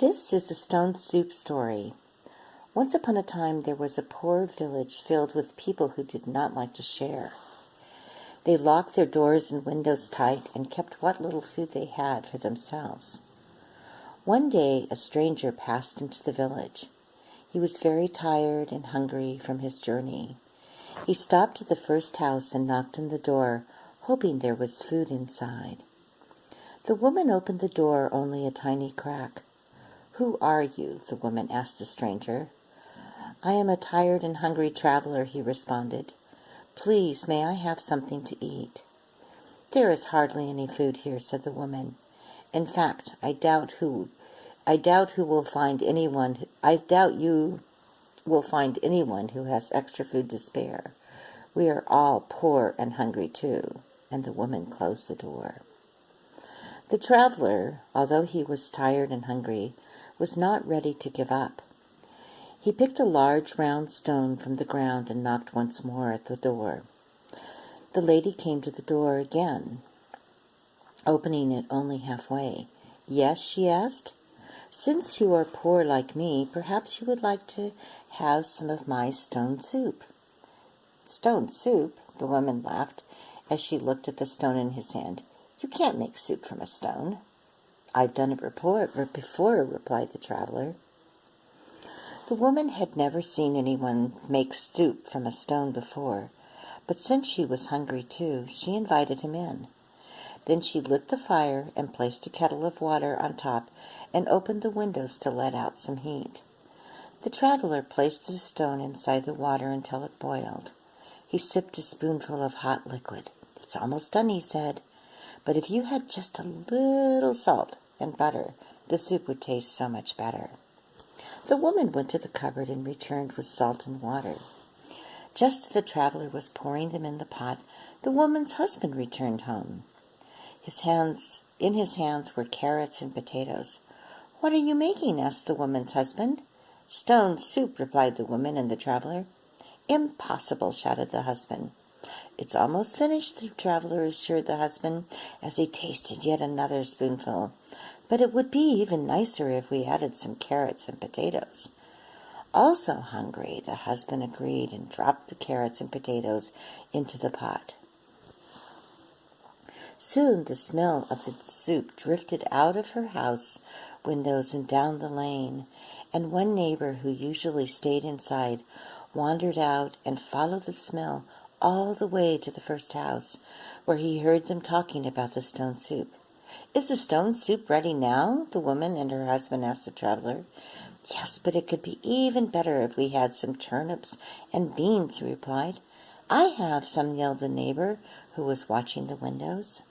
This is the Stone Soup story. Once upon a time there was a poor village filled with people who did not like to share. They locked their doors and windows tight and kept what little food they had for themselves. One day a stranger passed into the village. He was very tired and hungry from his journey. He stopped at the first house and knocked on the door, hoping there was food inside. The woman opened the door only a tiny crack. "Who are you?" the woman asked the stranger. "I am a tired and hungry traveler," he responded. "Please, may I have something to eat?" "There is hardly any food here," said the woman. "In fact, I doubt you will find anyone who has extra food to spare. We are all poor and hungry too." And the woman closed the door. The traveler, although he was tired and hungry, was not ready to give up. He picked a large round stone from the ground and knocked once more at the door. The lady came to the door again, opening it only halfway. "Yes?" she asked. "Since you are poor like me, perhaps you would like to have some of my stone soup." "Stone soup?" the woman laughed as she looked at the stone in his hand. "You can't make soup from a stone." "I've done it before," replied the traveler. The woman had never seen anyone make soup from a stone before, but since she was hungry too, she invited him in. Then she lit the fire and placed a kettle of water on top and opened the windows to let out some heat. The traveler placed the stone inside the water until it boiled. He sipped a spoonful of hot liquid. "It's almost done," he said. "But if you had just a little salt and butter, the soup would taste so much better." The woman went to the cupboard and returned with salt and water. Just as the traveler was pouring them in the pot, the woman's husband returned home. In his hands were carrots and potatoes. "What are you making?" asked the woman's husband. "Stone soup," replied the woman and the traveler. "Impossible!" shouted the husband. "It's almost finished," the traveler assured the husband as he tasted yet another spoonful. "But it would be even nicer if we added some carrots and potatoes." Also hungry, the husband agreed and dropped the carrots and potatoes into the pot. Soon the smell of the soup drifted out of her house windows and down the lane, and one neighbor who usually stayed inside wandered out and followed the smell all the way to the first house, where he heard them talking about the stone soup. "Is the stone soup ready now?" the woman and her husband asked the traveler. "Yes, but it could be even better if we had some turnips and beans," he replied. "I have some," yelled the neighbor who was watching the windows.